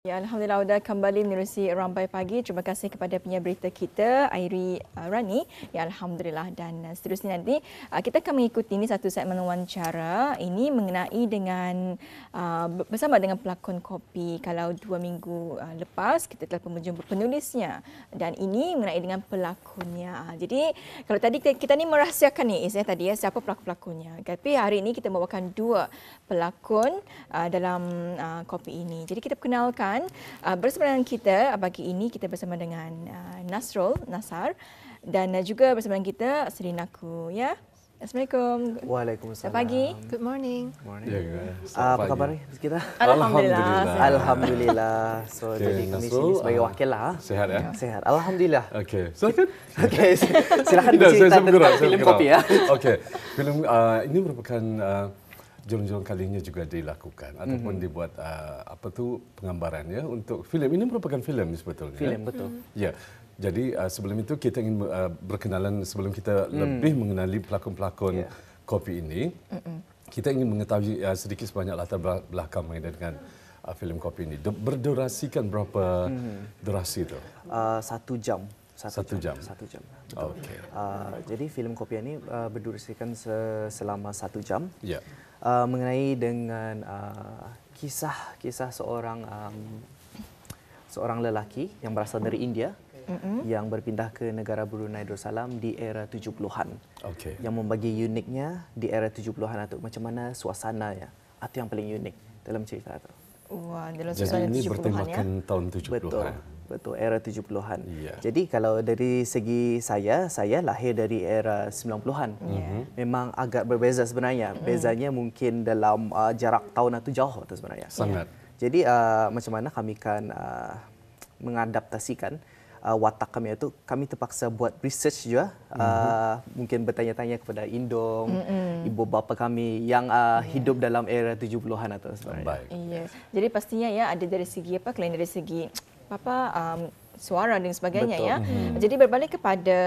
Ya, Alhamdulillah sudah kembali menerusi Rambai Pagi. Terima kasih kepada penyiar berita kita, Airi Rani. Ya, Alhamdulillah. Dan seterusnya nanti kita akan mengikuti ini satu segmen wawancara. Ini mengenai dengan bersama dengan pelakon kopi. Kalau 2 minggu lepas kita telah menjumpa penulisnya. Dan ini mengenai dengan pelakonnya. Jadi kalau tadi kita ni merahsiakan ni tadi siapa pelakon-pelakonnya. Tapi hari ini kita membawakan 2 pelakon dalam kopi ini. Jadi kita perkenalkan bersama dengan kita pagi ini kita bersama dengan Nasrul Nasar dan juga bersama dengan kita Selinaku ya. Assalamualaikum. Waalaikumsalam. Selamat pagi. Good morning. Apa kabar kita? Alhamdulillah. Alhamdulillah. So jadi kami sini sebagai wakil lah. Sehat ya? Sehat. Alhamdulillah. Okey. Silakan. Okey. Silakan bercerita tentang filem kopi ya. Okey. Filem ini merupakan jurung-jurung kalinya juga dilakukan ataupun dibuat penggambarannya untuk filem. Ini merupakan filem sebetulnya. Filem betul. Ya. Jadi sebelum itu kita ingin berkenalan sebelum kita lebih mengenali pelakon-pelakon kopi ini. Kita ingin mengetahui sedikit sebanyak latar belakang mengenai dengan filem kopi ini. Berdurasikan berapa durasi itu? 1 jam. 1 jam. 1 jam. Okey. Jadi filem kopi ini berdurasikan selama 1 jam. Ya. Mengenai dengan kisah seorang lelaki yang berasal dari India yang berpindah ke negara Brunei Darussalam di era 70-an. Okey. Yang membagi uniknya di era 70-an itu macam mana suasananya. Itu yang paling unik dalam cerita itu. Wah, dalam Jadi suasana ini 70-an bertemakan tahun 70-an. Betul, era 70-an. Ya. Jadi kalau dari segi saya lahir dari era 90-an. Memang agak berbeza sebenarnya. Bezanya mungkin dalam jarak tahun itu jauh tu sebenarnya. Sangat. Jadi macam mana kami kan mengadaptasikan watak kami itu, kami terpaksa buat research juga. Mungkin bertanya-tanya kepada indung, ibu bapa kami yang hidup dalam era 70-an itu sebenarnya. Baik. Iya. Jadi pastinya ya ada dari segi selain dari segi suara dan sebagainya. Betul. Ya. Jadi berbalik kepada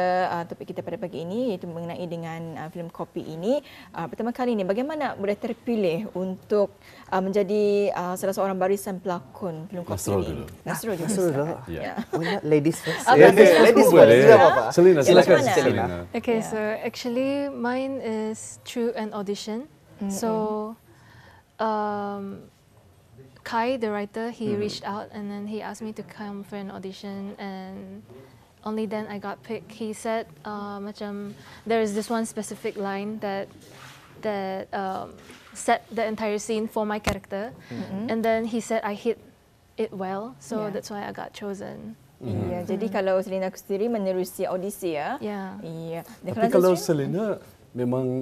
topik kita pada pagi ini iaitu mengenai dengan filem kopi ini. Pertama kali ini bagaimana boleh terpilih untuk menjadi salah seorang barisan pelakon filem kopi Nasrul ini? dulu. Nasrul dulu. Nasrul dulu. Ya. Ladies first. Ladies first juga apa-apa. Selina, silakan. Macam mana? Selina. Okay, so actually mine is through an audition. So Kai, the writer, he reached out and then he asked me to come for an audition, and only then I got picked. He said, macam there is this one specific line that set the entire scene for my character, and then he said I hit it well, so that's why I got chosen. Iya, jadi kalau Selina sendiri menerusi audisi ya. Yeah. Iya. Dan Tapi kalau Nasrul? Selina memang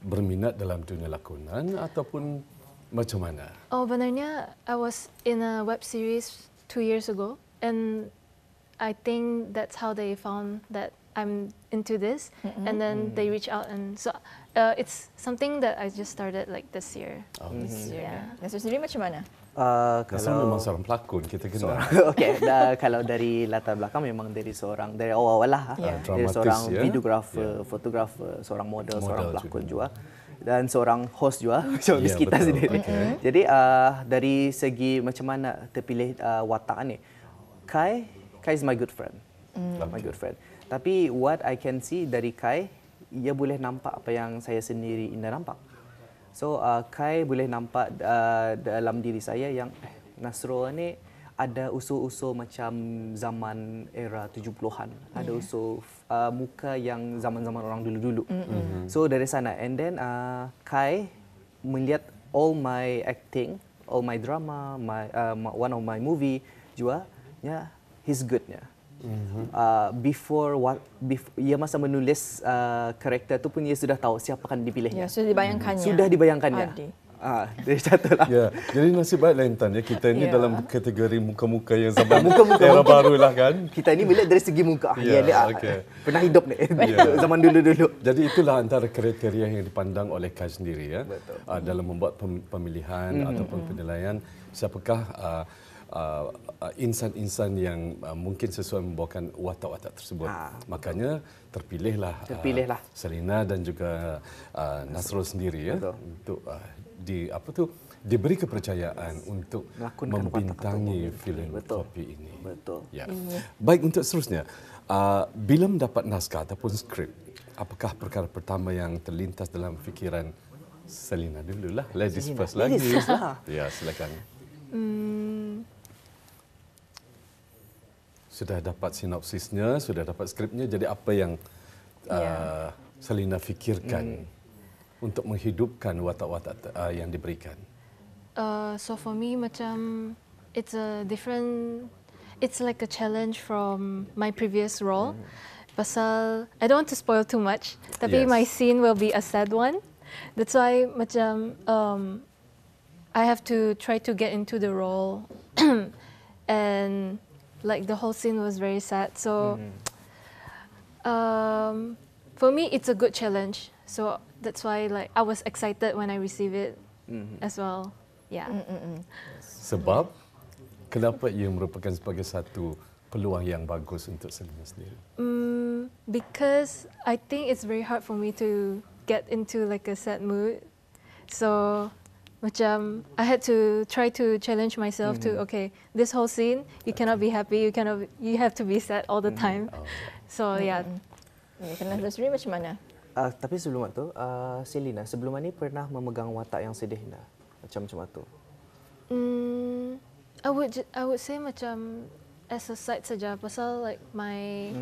berminat dalam dunia lakonan ataupun macam mana? Oh, benarnya I was in a web series 2 years ago, and I think that's how they found that I'm into this, and then they reach out, and so it's something that I just started like this year. Ya. Nasrul sendiri macam mana? Nasrul memang seorang pelakon, kita kenal. Okey, kalau dari latar belakang memang dari awal-awal lah. Dari Dramatis, seorang ya. videographer, fotografer, seorang model, seorang pelakon juga. juga. Dan seorang host juga macam Ya, kita betul. sendiri. Okey. Jadi dari segi macam mana terpilih watak ni, Kai is my good friend. My good friend. Tapi what I can see dari Kai, ia boleh nampak apa yang saya sendiri indah nampak. So Kai boleh nampak dalam diri saya yang Nasrul ni ada usul-usul macam zaman era 70-an. Ada usul muka yang zaman-zaman orang dulu-dulu. So dari sana, and then Kai melihat all my acting, all my drama, one of my movie juga, he's goodnya. Before ia masa menulis karakter tu pun ia sudah tahu siapa akan dipilihnya. Ya, sudah dibayangkannya. Sudah dibayangkannya. Dari satu lah. Ya, jadi nasib baik lah Intan ya. Kita ini Ya. dalam kategori muka-muka yang zaman era baru lah kan. Kita ni melihat dari segi muka. Ya, Dia okey. pernah hidup ni zaman dulu-dulu. Jadi itulah antara kriteria yang dipandang oleh Kai sendiri ya. Betul. Dalam membuat pemilihan ataupun penilaian siapakah insan-insan yang mungkin sesuai membawakan watak-watak tersebut. Makanya terpilihlah Selina dan juga Nasrul sendiri ya. Betul. Untuk diberi kepercayaan untuk Melakonkan membintangi watak filem Betul. Kopi ini. Betul. Ya. Baik, untuk seterusnya, bila mendapat naskah ataupun skrip, apakah perkara pertama yang terlintas dalam fikiran Selina dululah? Ladies first lagi. Ladies first lah. Ya, silakan. Sudah dapat sinopsisnya, sudah dapat skripnya, jadi apa yang Selina fikirkan untuk menghidupkan watak-watak yang diberikan? So for me, macam it's like a challenge from my previous role. Pasal I don't want to spoil too much, tapi Yes. my scene will be a sad one. That's why macam I have to try to get into the role, and like the whole scene was very sad. So for me, it's a good challenge. So that's why like I was excited when I received it as well. Yeah. Sebab kenapa ia merupakan sebagai satu peluang yang bagus untuk Selina sendiri? Because I think it's very hard for me to get into like a sad mood. So macam I had to try to challenge myself to okay, this whole scene you cannot be happy, you have to be sad all the time. So yeah. Kena sendiri macam mana? Tapi sebelum itu, Selina, sebelum ini pernah memegang watak yang sedih tak? Macam itu. I would say macam as a side saja, pasal like my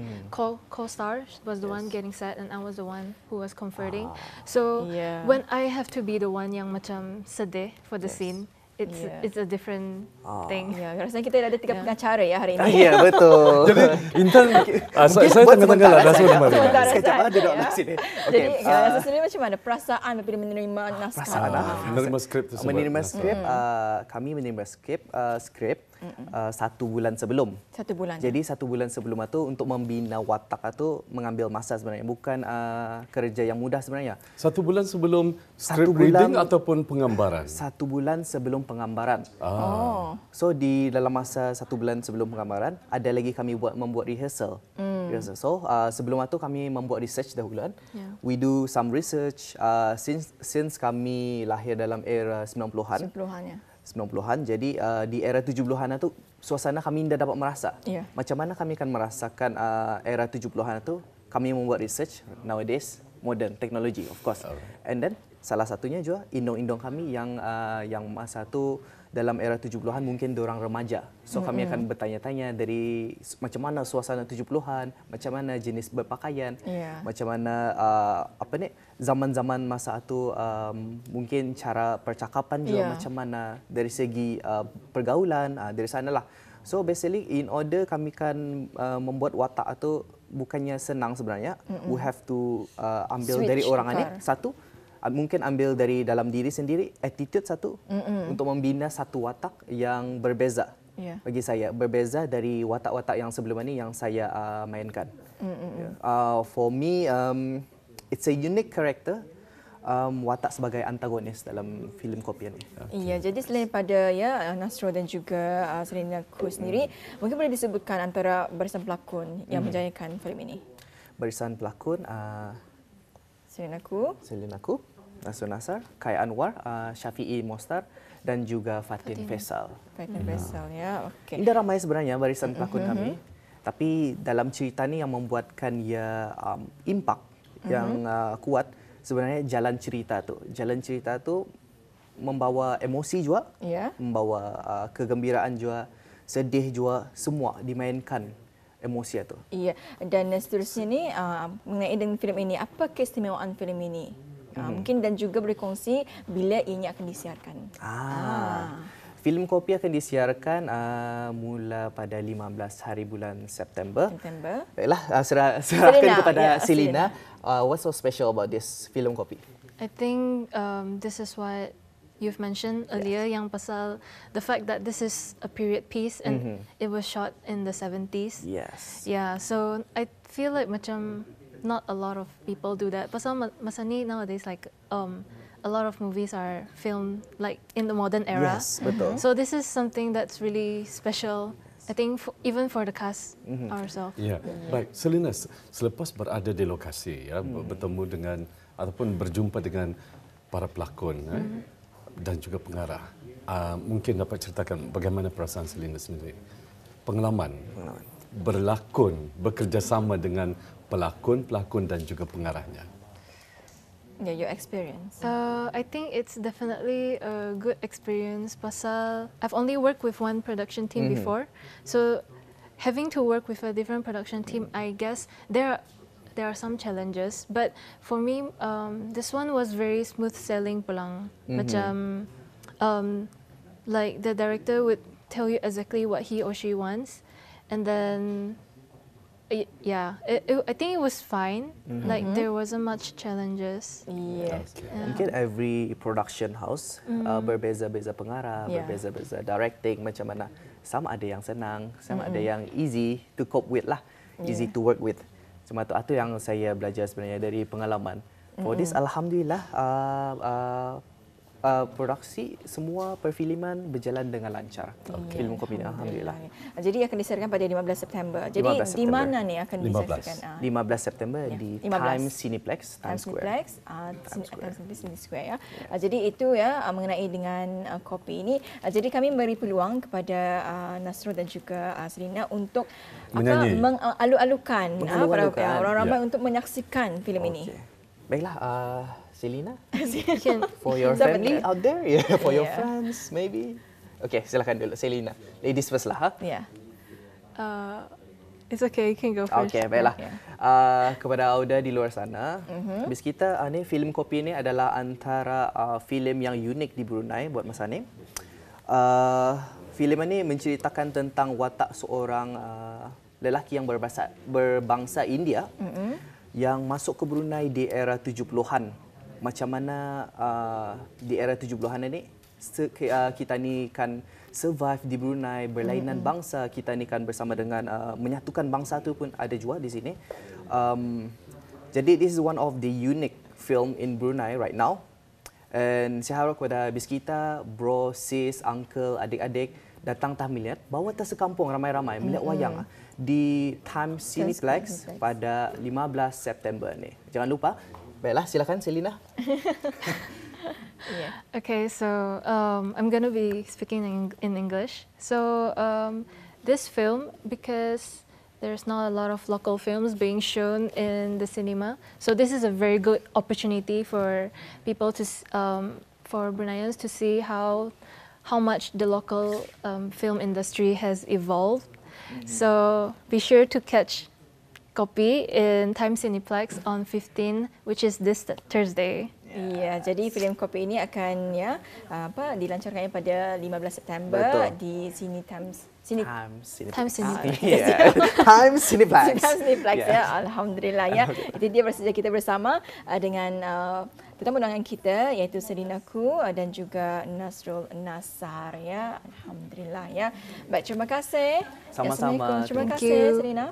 co-star was the one getting sad and I was the one who was comforting. So Yeah. when I have to be the one yang macam sedih for the scene, it's a different thing. Ya, rasanya kita ada 3 pengacara ya hari ini. Ya, betul. Jadi Intan, saya tengah-tengah lah dah Sementara kemarin. Sementara Sekejap saja, duduk ya. di sini. Jadi rasa sendiri macam mana perasaan bila menerima naskah? Perasaan, Menerima skrip tersebut. Menerima skrip, kami menerima skrip 1 bulan sebelum. 1 bulan. Jadi 1 bulan sebelum itu untuk membina watak itu mengambil masa sebenarnya, bukan kerja yang mudah sebenarnya. 1 bulan sebelum Satu script reading bulan- ataupun penggambaran? 1 bulan sebelum penggambaran. Oh. So di dalam masa 1 bulan sebelum penggambaran, ada lagi kami membuat rehearsal. So sebelum itu kami membuat research dahuluan. Yeah. We do some research since kami lahir dalam era 90-an. 10-an ya. 90-an. Jadi di era 70-an itu suasana kami tidak dapat merasa. Ya. Macam mana kami akan merasakan era 70-an itu? Kami membuat research nowadays modern technology of course. And then salah satunya juga indong-indong kami yang masa itu dalam era 70-an mungkin diorang remaja. So kami akan bertanya-tanya dari macam mana suasana 70-an, macam mana jenis berpakaian, Ya. macam mana zaman-zaman masa itu mungkin cara percakapan juga Ya. macam mana dari segi pergaulan dari sanalah. So basically in order kami kan membuat watak itu bukannya senang sebenarnya. We have to ambil Switch, dari orang ini tukar. satu, mungkin ambil dari dalam diri sendiri, attitude satu untuk membina satu watak yang berbeza. Ya. Bagi saya berbeza dari watak-watak yang sebelum ini yang saya mainkan. For me, it's a unique character. Watak sebagai antagonis dalam filem Kopi ini. Iya, jadi selain pada ya Nasro dan juga Selina Khoo sendiri, mungkin boleh disebutkan antara barisan pelakon yang menjayakan filem ini. Barisan pelakon Selina Khoo, Selina Khoo, Nasrul Nasar, Kai Anwar, Syafi'i Mostar dan juga Fatin Faisal. Fatin Faisal ya. Okey. Ini ramai sebenarnya barisan pelakon kami. Tapi dalam cerita ni yang membuatkan ia impak yang kuat sebenarnya jalan cerita tu. Jalan cerita tu membawa emosi juga, Ya. membawa kegembiraan juga, sedih juga, semua dimainkan emosi itu. Iya, dan seterusnya ni mengenai dengan filem ini, apa keistimewaan filem ini? Mungkin dan juga boleh kongsi bila ini akan disiarkan. Filem Kopi akan disiarkan mula pada 15 hari bulan September. Baiklah, serahkan kepada Selina. What's so special about this film Kopi? I think this is what you've mentioned earlier, yang pasal the fact that this is a period piece and it was shot in the 70s. Yes. Yeah, so I feel like macam not a lot of people do that. Pasal masa ni nowadays like a lot of movies are filmed like in the modern era. Yes, betul. So this is something that's really special. I think even for the cast ourselves. Ya, baik. Selina, selepas berada di lokasi, ya, bertemu dengan ataupun berjumpa dengan para pelakon, dan juga pengarah. Mungkin dapat ceritakan bagaimana perasaan Selina sendiri? Pengalaman berlakon, bekerjasama dengan pelakon dan juga pengarahnya. Yeah, your experience. I think it's definitely a good experience. Pasal I've only worked with one production team before, so having to work with a different production team, I guess there are some challenges. But for me, this one was very smooth sailing pulang. Macam like the director would tell you exactly what he or she wants, and then I think it was fine. Like there wasn't much challenges. Yes. Mungkin every production house berbeza-beza pengarah, berbeza-beza directing macam mana. Some ada yang senang, some ada yang easy to cope with lah, easy to work with. Cuma tu yang saya belajar sebenarnya dari pengalaman. For this, alhamdulillah, produksi semua perfilman berjalan dengan lancar. Filem komedi, alhamdulillah. Jadi akan disiarkan pada 15 September. Jadi di mana ni akan disaksikan? 15 September di Times Cineplex, Times Square. Times Square ya. Jadi itu ya mengenai dengan kopi ini. Jadi kami beri peluang kepada Nasrul dan juga Selina untuk mengalu-alukan orang ramai untuk menyaksikan filem ini. Baiklah, Selina, for your family out there, for your friends maybe. Okay, silakan dulu Selina. Ladies first lah. Yeah. It's okay, you can go first. Okay, baiklah. Kepada Auda di luar sana, bis kita ni filem kopi ini adalah antara filem yang unik di Brunei buat masa ni. Filem ini menceritakan tentang watak seorang lelaki yang berbangsa India yang masuk ke Brunei di era 70-an. Macam mana di era 70-an ini kita ni kan survive di Brunei, berlainan bangsa, kita ni kan bersama dengan menyatukan bangsa tu pun ada juga di sini. Jadi this is one of the unique film in Brunei right now. And saya harap kepada bis kita, bro, sis, uncle, adik-adik datang tah melihat, bawa tas sekampung ramai-ramai melihat wayang di Times Cineplex pada 15 September ni. Jangan lupa. Baiklah, silakan Selina. Okay, so I'm going to be speaking in English. So this film, because there's not a lot of local films being shown in the cinema, so this is a very good opportunity for people to, for Bruneians to see how much the local film industry has evolved. So be sure to catch Kopi in Times Cineplex on 15, which is this Thursday. Ya, jadi filem Kopi ini akan dilancarkan pada 15 September. Betul. Di sini Times Times Cineplex. Times Cineplex. Times Cineplex ya. Alhamdulillah ya. Itu dia bersama kita bersama dengan tetamu undangan kita iaitu Selina Khoo dan juga Nasrul Nasar ya. Alhamdulillah ya. Baik, terima kasih. Sama-sama. Terima Thank kasih you. Selina.